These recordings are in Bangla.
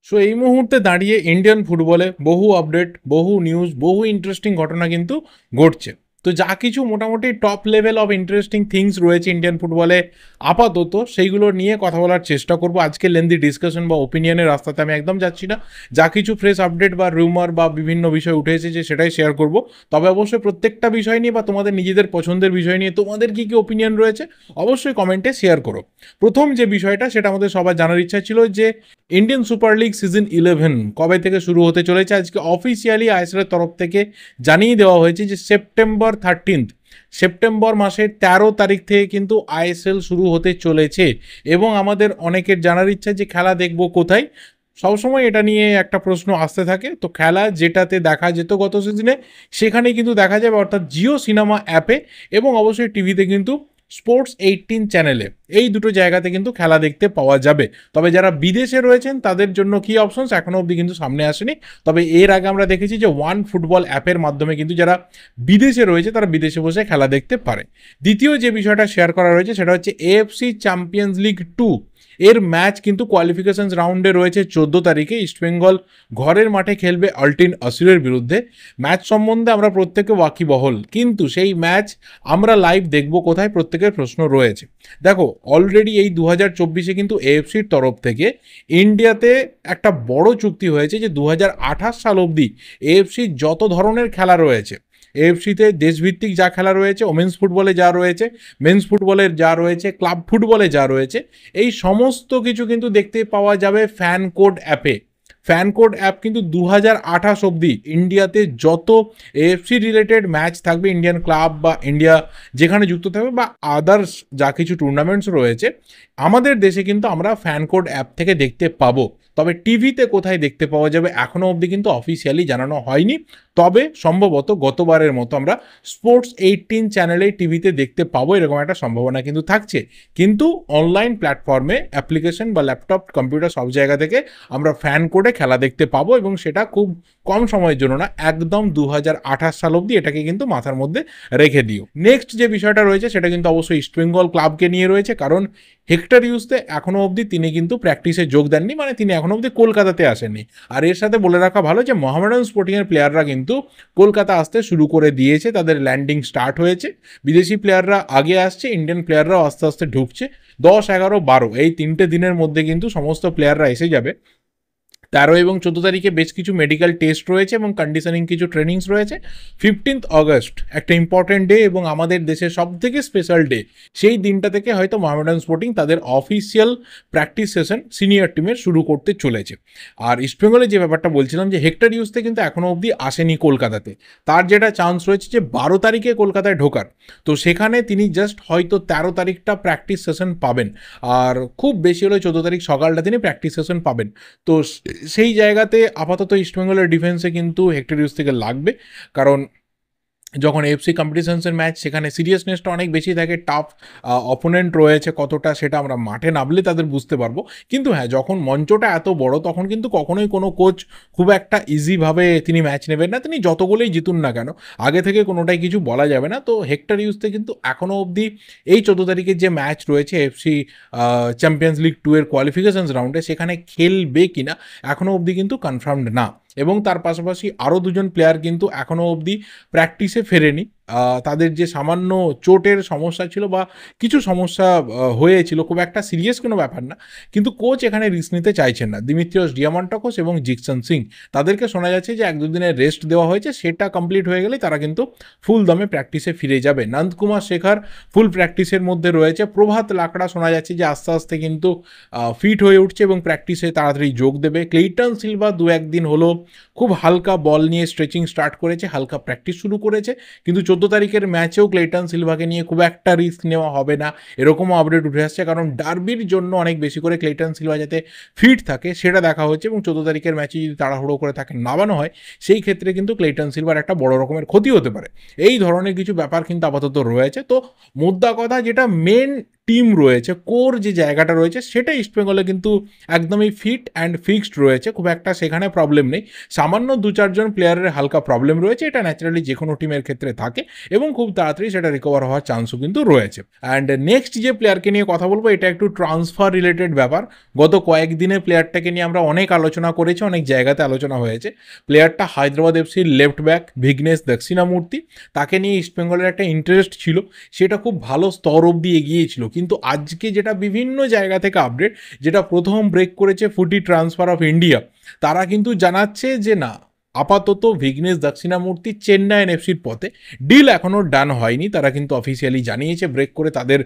সো এই মুহূর্তে দাঁড়িয়ে ইন্ডিয়ান ফুটবলে বহু আপডেট, বহু নিউজ, বহু ইন্টারেস্টিং ঘটনা কিন্তু ঘটছে। তো যা কিছু মোটামুটি top level of interesting things রয়েছে ইন্ডিয়ান ফুটবলে আপাতত, সেইগুলো নিয়ে কথা বলার চেষ্টা করব। আজকে লেন্দি ডিসকাশন বা ওপিনিয়নের রাস্তাতে আমি একদম যাচ্ছি না। যা কিছু ফ্রেশ আপডেট বা রিউমার বা বিভিন্ন বিষয় উঠে এসেছে সেটাই শেয়ার করব। তবে অবশ্যই প্রত্যেকটা বিষয় নিয়ে বা তোমাদের নিজেদের পছন্দের বিষয় নিয়ে তোমাদের কী কী ওপিনিয়ন রয়েছে অবশ্যই কমেন্টে শেয়ার করো। প্রথম যে বিষয়টা সেটা আমাদের সবার জানার ইচ্ছা ছিল যে ইন্ডিয়ান সুপার লিগ সিজন 11 কবে থেকে শুরু হতে চলেছে। আজকে অফিসিয়ালি আইএসএল এর তরফ থেকে জানিয়ে দেওয়া হয়েছে যে সেপ্টেম্বর মাসের 13 তারিখ থেকে কিন্তু আইএসএল শুরু হতে চলেছে। এবং আমাদের অনেকের জানার ইচ্ছা যে খেলা দেখব কোথায়। সবসময় এটা নিয়ে একটা প্রশ্ন আসতে থাকে। তো খেলা যেটাতে দেখা যেত গত সিজনে সেখানেই কিন্তু দেখা যাবে, অর্থাৎ জিও সিনেমা অ্যাপে এবং অবশ্যই টিভিতে কিন্তু স্পোর্টস 18 চ্যানেলে, এই দুটো জায়গাতে কিন্তু খেলা দেখতে পাওয়া যাবে। তবে যারা বিদেশে রয়েছেন তাদের জন্য কি অপশনস এখনো অবধি কিন্তু সামনে আসেনি। তবে এর আগে আমরা দেখেছি যে ওয়ান ফুটবল অ্যাপের মাধ্যমে কিন্তু যারা বিদেশে রয়েছে তারা বিদেশে বসে খেলা দেখতে পারে। দ্বিতীয় যে বিষয়টা শেয়ার করা রয়েছে সেটা হচ্ছে এএফসি চ্যাম্পিয়ন্স লিগ 2 এর ম্যাচ কিন্তু কোয়ালিফিকেশন রাউন্ডে রয়েছে 14 তারিখে। ইস্টবেঙ্গল ঘরের মাঠে খেলবে আলটিন আসিরের বিরুদ্ধে। ম্যাচ সম্বন্ধে আমরা প্রত্যেকে ওয়াকিবহল, কিন্তু সেই ম্যাচ আমরা লাইভ দেখব কোথায়, প্রত্যেকের প্রশ্ন রয়েছে। দেখো, অলরেডি এই 2024-এ কিন্তু এএফসির তরফ থেকে ইন্ডিয়াতে একটা বড় চুক্তি হয়েছে যে 2028 সাল অবধি এএফসির যত ধরনের খেলা রয়েছে, এএফসিতে দেশভিত্তিক যা খেলা রয়েছে, ওমেন্স ফুটবলে যা রয়েছে, মেন্স ফুটবলের যা রয়েছে, ক্লাব ফুটবলে যা রয়েছে, এই সমস্ত কিছু কিন্তু দেখতে পাওয়া যাবে ফ্যান কোড অ্যাপে। ফ্যান কোড অ্যাপ কিন্তু 2028 অবধি ইন্ডিয়াতে যত এএফসি রিলেটেড ম্যাচ থাকবে, ইন্ডিয়ান ক্লাব বা ইন্ডিয়া যেখানে যুক্ত থাকবে বা আদার্স যা কিছু টুর্নামেন্টস রয়েছে, আমাদের দেশে কিন্তু আমরা ফ্যান কোড অ্যাপ থেকে দেখতে পাবো। তবে টিভিতে কোথায় দেখতে পাওয়া যাবে এখনও অবধি কিন্তু অফিসিয়ালি জানানো হয়নি। তবে সম্ভবত গতবারের মতো আমরা স্পোর্টস 18 চ্যানেলে টিভিতে দেখতে পাবো, এরকম একটা সম্ভাবনা কিন্তু থাকছে। কিন্তু অনলাইন প্ল্যাটফর্মে অ্যাপ্লিকেশন বা ল্যাপটপ, কম্পিউটার সব জায়গা থেকে আমরা ফ্যান কোডে খেলা দেখতে পাবো, এবং সেটা খুব কম সময়ের জন্য না, একদম 2028 সাল অবধি। এটাকে কিন্তু মাথার মধ্যে রেখে দিও। নেক্সট যে বিষয়টা রয়েছে সেটা কিন্তু অবশ্যই ইস্টবেঙ্গল ক্লাবকে নিয়ে রয়েছে, কারণ হেক্টর ইউসতে এখনও অবধি তিনি কিন্তু প্র্যাকটিসে যোগ দেননি, মানে তিনি এখনও অবধি কলকাতাতে আসেননি। আর এর সাথে বলে রাখা ভালো যে মোহামেডান স্পোর্টিংয়ের প্লেয়াররা কিন্তু কলকাতা আসতে শুরু করে দিয়েছে, তাদের ল্যান্ডিং স্টার্ট হয়েছে। বিদেশি প্লেয়াররা আগে আসছে, ইন্ডিয়ান প্লেয়াররাও আস্তে আস্তে ঢুকছে। 10, 11, 12 এই 3টে দিনের মধ্যে কিন্তু সমস্ত প্লেয়াররা এসে যাবে। 13 এবং 14 তারিখে বেশ কিছু মেডিকেল টেস্ট রয়েছে এবং কন্ডিশনিং কিছু ট্রেনিংস রয়েছে। 15 অগস্ট একটা ইম্পর্টেন্ট ডে এবং আমাদের দেশের সব থেকে স্পেশাল ডে। সেই দিনটা থেকে হয়তো মোহামেডান স্পোর্টিং তাদের অফিসিয়াল প্র্যাকটিস সেশন সিনিয়র টিমের শুরু করতে চলেছে। আর ইস্টবেঙ্গলের যে ব্যাপারটা বলছিলাম যে হেক্টর ইউসতে কিন্তু এখনও অবধি আসেনি কলকাতাতে। তার যেটা চান্স রয়েছে যে 12 তারিখে কলকাতায় ঢোকার, তো সেখানে তিনি জাস্ট হয়তো 13 তারিখটা প্র্যাকটিস সেশন পাবেন, আর খুব বেশি হলে 14 তারিখ সকালটা তিনি প্র্যাকটিস সেশন পাবেন। তো সেই জায়গাতে আপাতত ইস্টবেঙ্গলের ডিফেন্সে কিন্তু হেক্টর ইউস থেকে লাগবে, কারণ যখন এফসি কম্পিটিশনসের ম্যাচ সেখানে সিরিয়াসনেসটা অনেক বেশি থাকে। টাফ অপোনেন্ট রয়েছে কতটা সেটা আমরা মাঠে নামলে তাদের বুঝতে পারবো। কিন্তু হ্যাঁ, যখন মঞ্চটা এত বড় তখন কিন্তু কখনোই কোনো কোচ খুব একটা ইজিভাবে তিনি ম্যাচ নেবেন না, তিনি যতগুলোই জিতুন না কেন, আগে থেকে কোনোটাই কিছু বলা যাবে না। তো হেক্টর ইউসতে কিন্তু এখনও অবধি এই 14 তারিখের যে ম্যাচ রয়েছে এফসি চ্যাম্পিয়ন্স লিগ 2 এর কোয়ালিফিকেশনস রাউন্ডে, সেখানে খেলবে কিনা এখনও অবধি কিন্তু কনফার্মড না। এবং তার পাশাপাশি আরও দুজন প্লেয়ার কিন্তু এখনও অবধি প্র্যাকটিসে ফেরেনি। তাদের যে সামান্য চোটের সমস্যা ছিল বা কিছু সমস্যা হয়েছিল, খুব একটা সিরিয়াস কোনো ব্যাপার না, কিন্তু কোচ এখানে রিস্ক নিতে চাইছেন না। দিমিত্রিয়স ডিয়ামান্টাকোস এবং জিকসন সিং, তাদেরকে শোনা যাচ্ছে যে 1-2 দিনের রেস্ট দেওয়া হয়েছে, সেটা কমপ্লিট হয়ে গেলেই তারা কিন্তু ফুল দমে প্র্যাকটিসে ফিরে যাবে। নন্দকুমার শেখর ফুল প্র্যাকটিসের মধ্যে রয়েছে। প্রভাত লাকড়া শোনা যাচ্ছে যে আস্তে আস্তে কিন্তু ফিট হয়ে উঠছে এবং প্র্যাকটিসে তাড়াতাড়ি যোগ দেবে। ক্লেইটন সিলভা 2-1 দিন হলো খুব হালকা বল নিয়ে স্ট্রেচিং স্টার্ট করেছে, হালকা প্র্যাকটিস শুরু করেছে। কিন্তু 14 তারিখের ম্যাচেও ক্লেইটন সিলভাকে নিয়ে খুব একটা রিস্ক নেওয়া হবে না, এরকমও আপডেট উঠে আসছে। কারণ ডার্বির জন্য অনেক বেশি করে ক্লেইটন সিলভা যাতে ফিট থাকে সেটা দেখা হচ্ছে, এবং 14 তারিখের ম্যাচে যদি তাড়াহুড়ো করে তাকে নামানো হয় সেই ক্ষেত্রে কিন্তু ক্লেইটন সিলভার একটা বড় রকমের ক্ষতি হতে পারে। এই ধরনের কিছু ব্যাপার কিন্তু আপাতত রয়েছে। তো মুদ্রা কথা, যেটা মেন টিম রয়েছে, কোর যে জায়গাটা রয়েছে সেটা ইস্টবেঙ্গলে কিন্তু একদমই ফিট অ্যান্ড ফিক্সড রয়েছে, খুব একটা সেখানে প্রবলেম নেই। সামান্য 2-4 জন প্লেয়ারের হালকা প্রবলেম রয়েছে, এটা ন্যাচারালি যে কোনো টিমের ক্ষেত্রে থাকে এবং খুব তাড়াতাড়ি সেটা রিকভার হওয়ার চান্সও কিন্তু রয়েছে। অ্যান্ড নেক্সট যে প্লেয়ারকে নিয়ে কথা বলবো, এটা একটু ট্রান্সফার রিলেটেড ব্যাপার। গত কয়েকদিনে প্লেয়ারটাকে নিয়ে আমরা অনেক আলোচনা করেছি, অনেক জায়গাতে আলোচনা হয়েছে। প্লেয়ারটা হায়দ্রাবাদ এফসির লেফট ব্যাক ভিঘ্নেশ দক্ষিণামূর্তি। তাকে নিয়ে ইস্টবেঙ্গলের একটা ইন্টারেস্ট ছিল, সেটা খুব ভালো স্তর অবধি এগিয়েছিল, কিন্তু আজকে যেটা বিভিন্ন জায়গা থেকে আপডেট, যেটা প্রথম ব্রেক করেছে ফুটি ট্রান্সফার অফ ইন্ডিয়া, তারা কিন্তু জানাচ্ছে যে না, আপাতত ভিঘ্নেশ দক্ষিণামূর্তি চেন্নাই এফসির পথে। ডিল এখনও ডান হয়নি, তারা কিন্তু অফিসিয়ালি জানিয়েছে ব্রেক করে তাদের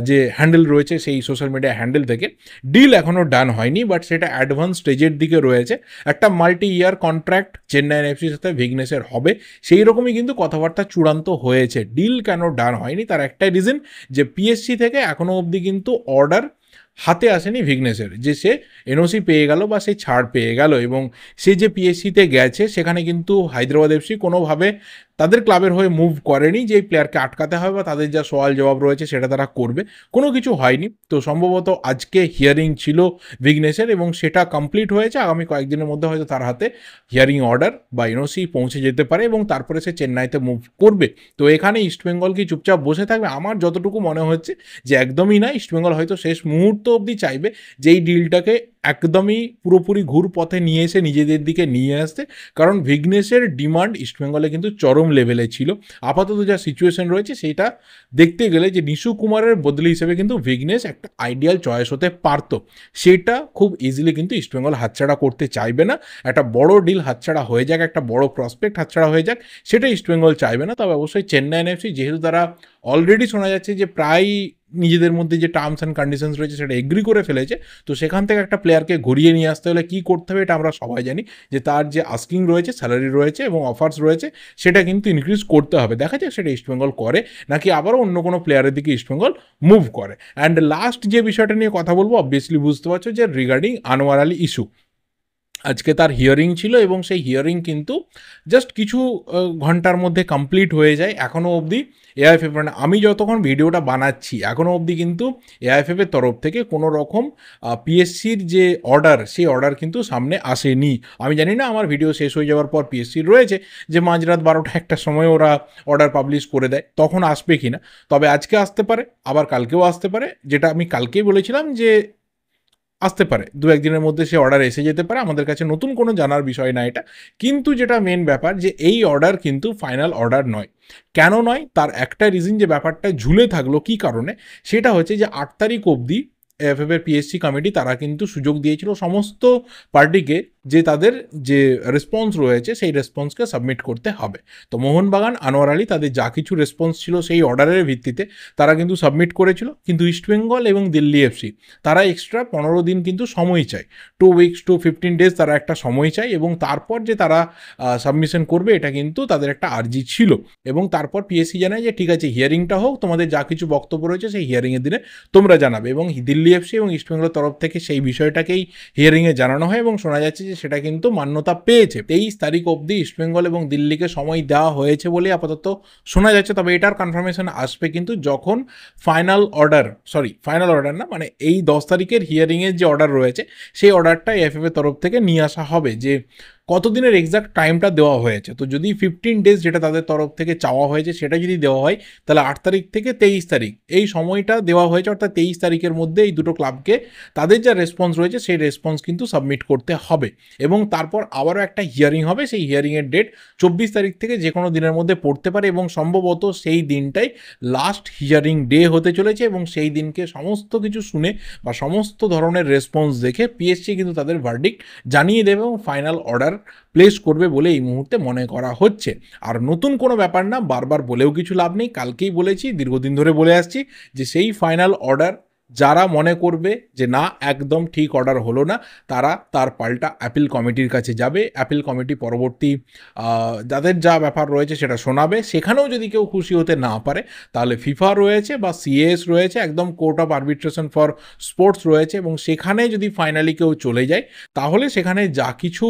যে হ্যান্ডেল রয়েছে সেই সোশ্যাল মিডিয়া হ্যান্ডেল থেকে। ডিল এখনও ডান হয়নি, বাট সেটা অ্যাডভান্স স্টেজের দিকে রয়েছে। একটা মাল্টি ইয়ার কন্ট্রাক্ট চেন্নাই এফসির সাথে ভিঘ্নেশের হবে, সেই রকমই কিন্তু কথাবার্তা চূড়ান্ত হয়েছে। ডিল কেন ডান হয়নি তার একটাই রিজন, যে পিএসসি থেকে এখনও অবধি কিন্তু অর্ডার হাতে আসেনি ভিঘ্নেশের, যে সে এনওসি পেয়ে গেল বা সে ছাড় পেয়ে গেল, এবং সে যে পিএসসিতে গেছে সেখানে কিন্তু হায়দ্রাবাদ এফসি কোনোভাবে তাদের ক্লাবের হয়ে মুভ করেনি যে এই প্লেয়ারকে আটকাতে হবে বা তাদের যা সওয়াল জবাব রয়েছে সেটা তারা করবে, কোনো কিছু হয়নি। তো সম্ভবত আজকে হিয়ারিং ছিল ভিঘ্নেশের এবং সেটা কমপ্লিট হয়েছে। আগামী কয়েকদিনের মধ্যে হয়তো তার হাতে হিয়ারিং অর্ডার বা এনওসি পৌঁছে যেতে পারে এবং তারপরে সে চেন্নাইতে মুভ করবে। তো এখানে ইস্টবেঙ্গল কি চুপচাপ বসে থাকবে? আমার যতটুকু মনে হচ্ছে যে একদমই না, ইস্টবেঙ্গল হয়তো শেষ মুহূর্ত অবধি চাইবে যে এই ডিলটাকে একদমই পুরোপুরি ঘুর পথে নিয়ে এসে নিজেদের দিকে নিয়ে আসতে, কারণ ভিঘ্নেশের ডিমান্ড ইস্টবেঙ্গলে কিন্তু চরম লেভেলে ছিল। আপাতত যা সিচুয়েশন রয়েছে সেইটা দেখতে গেলে যে নিশু কুমারের বদলি হিসেবে কিন্তু ভিঘ্নেশ একটা আইডিয়াল চয়েস হতে পারতো, সেটা খুব ইজিলি কিন্তু ইস্টবেঙ্গল হাতছাড়া করতে চাইবে না। একটা বড় ডিল হাতছাড়া হয়ে যাক, একটা বড় প্রসপেক্ট হাতছাড়া হয়ে যাক, সেটা ইস্টবেঙ্গল চাইবে না। তবে অবশ্যই চেন্নাই এফসি, যেহেতু তারা অলরেডি শোনা যাচ্ছে যে প্রায় নিজেদের মধ্যে যে টার্মস অ্যান্ড কন্ডিশনস রয়েছে সেটা এগ্রি করে ফেলেছে, তো সেখান থেকে একটা প্লেয়ারকে ঘুরিয়ে নিয়ে আসতে হলে কী করতে হবে এটা আমরা সবাই জানি, যে তার যে আস্কিং রয়েছে, স্যালারি রয়েছে এবং অফার্স রয়েছে সেটা কিন্তু ইনক্রিজ করতে হবে। দেখা যাক সেটা ইস্টবেঙ্গল করে নাকি আবারও অন্য কোনো প্লেয়ারের দিকে ইস্টবেঙ্গল মুভ করে। অ্যান্ড লাস্ট যে বিষয়টা নিয়ে কথা বলবো, অবভিয়াসলি বুঝতে পারছো যে রিগার্ডিং আনোয়ার আলী ইস্যু। আজকে তার হিয়ারিং ছিল এবং সেই হিয়ারিং কিন্তু জাস্ট কিছু ঘন্টার মধ্যে কমপ্লিট হয়ে যায়। এখনও অবধি এআইএফএফ, মানে আমি যতক্ষণ ভিডিওটা বানাচ্ছি এখনও অবধি কিন্তু এআইএফএফের তরফ থেকে কোনো রকম পিএসসির যে অর্ডার, সেই অর্ডার কিন্তু সামনে আসেনি। আমি জানি না আমার ভিডিও শেষ হয়ে যাওয়ার পর পিএসসির রয়েছে যে মাঝরাত 12টা 1টার সময় ওরা অর্ডার পাবলিশ করে দেয়, তখন আসবে কি না। তবে আজকে আসতে পারে, আবার কালকেও আসতে পারে, যেটা আমি কালকেই বলেছিলাম যে আসতে পারে, 2-1 দিনের মধ্যে সে অর্ডার এসে যেতে পারে। আমাদের কাছে নতুন কোনো জানার বিষয় না এটা, কিন্তু যেটা মেন ব্যাপার যে এই অর্ডার কিন্তু ফাইনাল অর্ডার নয়। কেন নয় তার একটা রিজন, যে ব্যাপারটা ঝুলে থাকলো কী কারণে, সেটা হচ্ছে যে 8 তারিখ অবধি এএফএফ এর পিএসসি কমিটি তারা কিন্তু সুযোগ দিয়েছিল সমস্ত পার্টিকে যে তাদের যে রেসপন্স রয়েছে সেই রেসপন্সকে সাবমিট করতে হবে। তো মোহনবাগান, আনোয়ার আলী, তাদের যা কিছু রেসপন্স ছিল সেই অর্ডারের ভিত্তিতে তারা কিন্তু সাবমিট করেছিল, কিন্তু ইস্টবেঙ্গল এবং দিল্লি এফসি তারা এক্সট্রা 15 দিন কিন্তু সময় চায়, 2 উইকস টু 15 ডেজ তারা একটা সময় চায়, এবং তারপর যে তারা সাবমিশন করবে এটা কিন্তু তাদের একটা আর্জি ছিল। এবং তারপর পিএসসি জানায় যে ঠিক আছে, হিয়ারিংটা হোক, তোমাদের যা কিছু বক্তব্য রয়েছে সেই হিয়ারিংয়ের দিনে তোমরা জানাবে, এবং দিল্লি এফসি এবং ইস্টবেঙ্গলের তরফ থেকে সেই বিষয়টাকেই হিয়ারিংয়ে জানানো হয় এবং শোনা যাচ্ছে যে সেটা কিন্তু মান্যতা পেয়েছে। 23 তারিখ অবধি ইস্টবেঙ্গল এবং দিল্লিকে সময় দেওয়া হয়েছে বলে আপাতত শোনা যাচ্ছে। তবে এটার কনফার্মেশন আসবে কিন্তু যখন ফাইনাল অর্ডার না, মানে এই 10 তারিখের হিয়ারিংয়ের যে অর্ডার রয়েছে সেই অর্ডারটা এএফএফ এর তরফ থেকে নিয়ে আসা হবে, যে কতদিনের এক্সাক্ট টাইমটা দেওয়া হয়েছে। তো যদি 15 ডেজ যেটা তাদের তরফ থেকে চাওয়া হয়েছে সেটা যদি দেওয়া হয়, তাহলে 8 তারিখ থেকে 23 তারিখ এই সময়টা দেওয়া হয়েছে, অর্থাৎ 23 তারিখের মধ্যে এই দুটো ক্লাবকে তাদের যা রেসপন্স রয়েছে সেই রেসপন্স কিন্তু সাবমিট করতে হবে, এবং তারপর আবারও একটা হিয়ারিং হবে। সেই হিয়ারিংয়ের ডেট 24 তারিখ থেকে যে কোনো দিনের মধ্যে পড়তে পারে, এবং সম্ভবত সেই দিনটাই লাস্ট হিয়ারিং ডে হতে চলেছে, এবং সেই দিনকে সমস্ত কিছু শুনে বা সমস্ত ধরনের রেসপন্স দেখে পিএসসি কিন্তু তাদের ভার্ডিক্ট জানিয়ে দেবে এবং ফাইনাল অর্ডার প্লেস করবে বলে এই মুহূর্তে মনে করা হচ্ছে। আর নতুন কোনো ব্যাপার না, বারবার বলেও কিছু লাভ নেই, কালকেই বলেছি, দীর্ঘদিন ধরে বলে আসছি যে সেই ফাইনাল অর্ডার যারা মনে করবে যে না একদম ঠিক অর্ডার হলো না, তারা তার পাল্টা অ্যাপিল কমিটির কাছে যাবে। অ্যাপিল কমিটি পরবর্তী যাদের যা ব্যাপার রয়েছে সেটা শোনাবে। সেখানেও যদি কেউ খুশি হতে না পারে, তাহলে ফিফা রয়েছে বা সিএস রয়েছে, একদম court of arbitration for sports রয়েছে, এবং সেখানে যদি ফাইনালি কেউ চলে যায় তাহলে সেখানে যা কিছু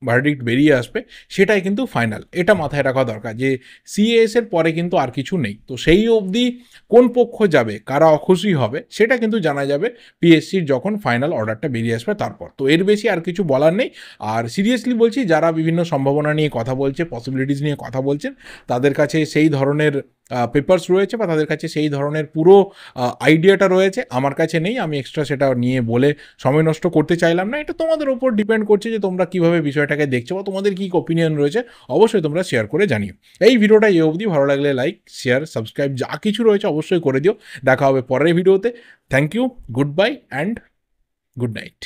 ভার্ডিক্ট বেরিয়ে আসবে সেটাই কিন্তু ফাইনাল। এটা মাথায় রাখা দরকার যে সিএএস এর পরে কিন্তু আর কিছু নেই। তো সেই অবধি কোন পক্ষ যাবে, কারা অখুশি হবে সেটা কিন্তু জানা যাবে পিএসসির যখন ফাইনাল অর্ডারটা বেরিয়ে আসবে তারপর। তো এর বেশি আর কিছু বলার নেই। আর সিরিয়াসলি বলছি, যারা বিভিন্ন সম্ভাবনা নিয়ে কথা বলছে, পসিবিলিটিস নিয়ে কথা বলছেন, তাদের কাছে সেই ধরনের পেপারস রয়েছে বা তাদের কাছে সেই ধরনের পুরো আইডিয়াটা রয়েছে, আমার কাছে নেই। আমি এক্সট্রা সেটা নিয়ে বলে সময় নষ্ট করতে চাইলাম না। এটা তোমাদের উপর ডিপেন্ড করছে যে তোমরা কীভাবে বিষয়টাকে দেখছো বা তোমাদের কী ওপিনিয়ন রয়েছে, অবশ্যই তোমরা শেয়ার করে জানিও। এই ভিডিওটা এ অবধি, ভালো লাগলে লাইক, শেয়ার, সাবস্ক্রাইব যা কিছু রয়েছে অবশ্যই করে দিও। দেখা হবে পরের ভিডিওতে। Thank you, good bye and good night.